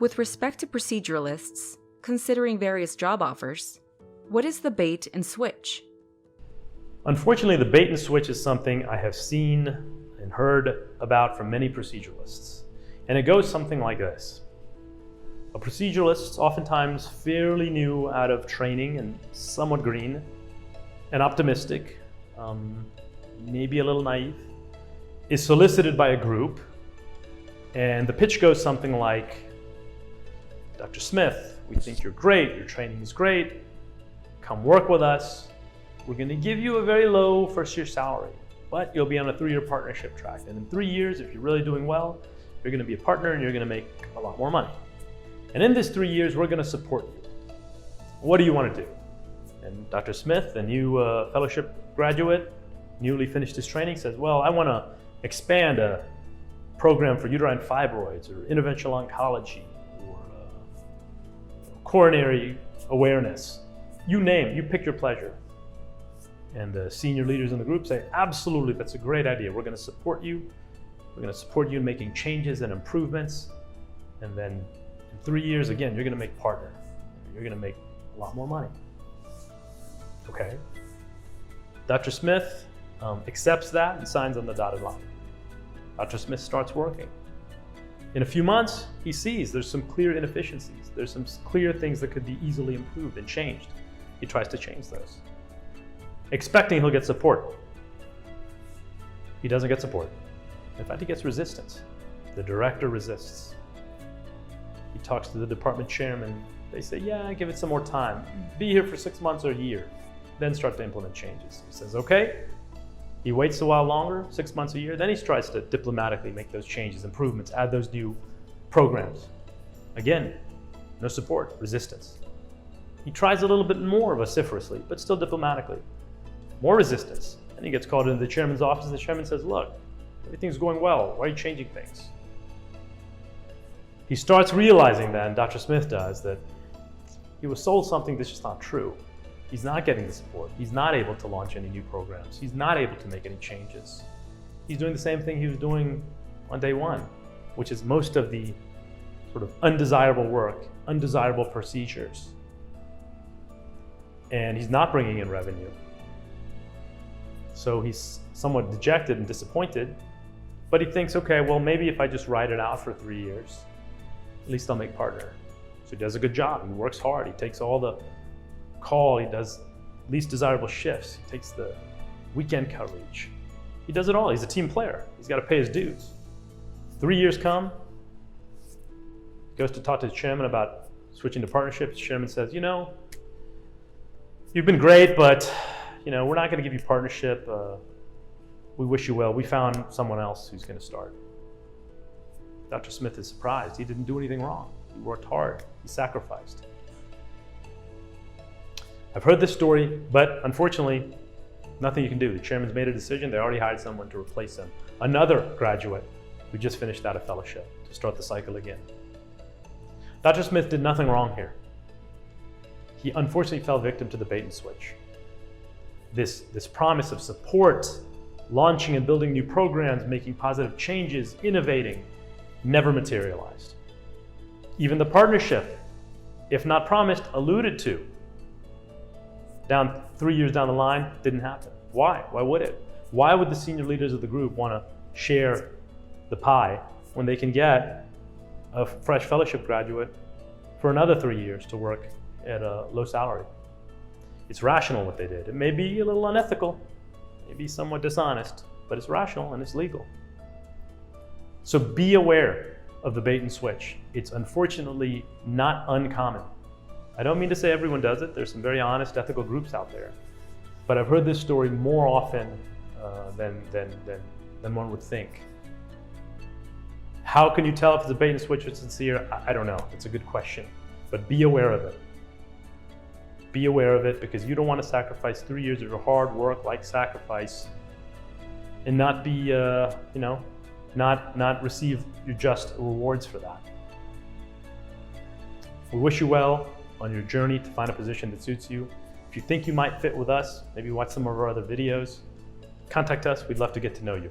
With respect to proceduralists, considering various job offers, what is the bait and switch? Unfortunately, the bait and switch is something I have seen and heard about from many proceduralists. And it goes something like this. A proceduralist, oftentimes fairly new out of training and somewhat green and optimistic, maybe a little naive, is solicited by a group, and the pitch goes something like, Dr. Smith, we think you're great, your training is great, come work with us. We're going to give you a very low first-year salary, but you'll be on a 3-year partnership track. And in 3 years, if you're really doing well, you're going to be a partner and you're going to make a lot more money. And in this 3 years, we're going to support you. What do you want to do? And Dr. Smith, the new fellowship graduate, newly finished his training, says, well, I want to expand a program for uterine fibroids or interventional oncology or coronary awareness. You name it, you pick your pleasure. And the senior leaders in the group say, absolutely, that's a great idea. We're going to support you. We're going to support you in making changes and improvements. And then in 3 years, again, you're going to make partner. You're going to make a lot more money. Okay. Dr. Smith accepts that and signs on the dotted line. Dr. Smith starts working. In a few months, he sees there's some clear inefficiencies. There's some clear things that could be easily improved and changed. He tries to change those, expecting he'll get support. He doesn't get support. In fact, he gets resistance. The director resists. He talks to the department chairman. They say, yeah, give it some more time. Be here for 6 months or a year, then start to implement changes. He says, okay. He waits a while longer, 6 months, a year, then he tries to diplomatically make those changes, improvements, add those new programs. Again, no support, resistance. He tries a little bit more vociferously, but still diplomatically. More resistance. And he gets called into the chairman's office, and the chairman says, look, everything's going well. Why are you changing things? He starts realizing then, Dr. Smith does, that he was sold something that's just not true. He's not getting the support. He's not able to launch any new programs. He's not able to make any changes. He's doing the same thing he was doing on day one, which is most of the sort of undesirable work, undesirable procedures. And he's not bringing in revenue. So he's somewhat dejected and disappointed, but he thinks, okay, well, maybe if I just ride it out for 3 years, at least I'll make partner. So he does a good job. He works hard. He takes all the call. He does least desirable shifts. He takes the weekend coverage. He does it all. He's a team player. He's got to pay his dues. 3 years come, goes to talk to the chairman about switching to partnerships. The chairman says, you know, you've been great, but you know, we're not going to give you partnership. We wish you well. We found someone else who's going to start. Dr. Smith is surprised. He didn't do anything wrong. He worked hard. He sacrificed. I've heard this story, but unfortunately, nothing you can do. The chairman's made a decision. They already hired someone to replace him. Another graduate who just finished out a fellowship to start the cycle again. Dr. Smith did nothing wrong here. He unfortunately fell victim to the bait and switch. This promise of support, launching and building new programs, making positive changes, innovating, never materialized. Even the partnership, if not promised, alluded to, 3 years down the line, didn't happen. Why? Why would it? Why would the senior leaders of the group want to share the pie when they can get a fresh fellowship graduate for another 3 years to work at a low salary? It's rational what they did. It may be a little unethical, maybe somewhat dishonest, but it's rational and it's legal. So be aware of the bait and switch. It's unfortunately not uncommon. I don't mean to say everyone does it. There's some very honest, ethical groups out there. But I've heard this story more often than one would think. How can you tell if it's a bait and switch or sincere? I don't know. It's a good question. But be aware of it. Be aware of it, because you don't want to sacrifice 3 years of your hard work, like sacrifice, and not be, not receive your just rewards for that. We wish you well on your journey to find a position that suits you. If you think you might fit with us, maybe watch some of our other videos. Contact us. We'd love to get to know you.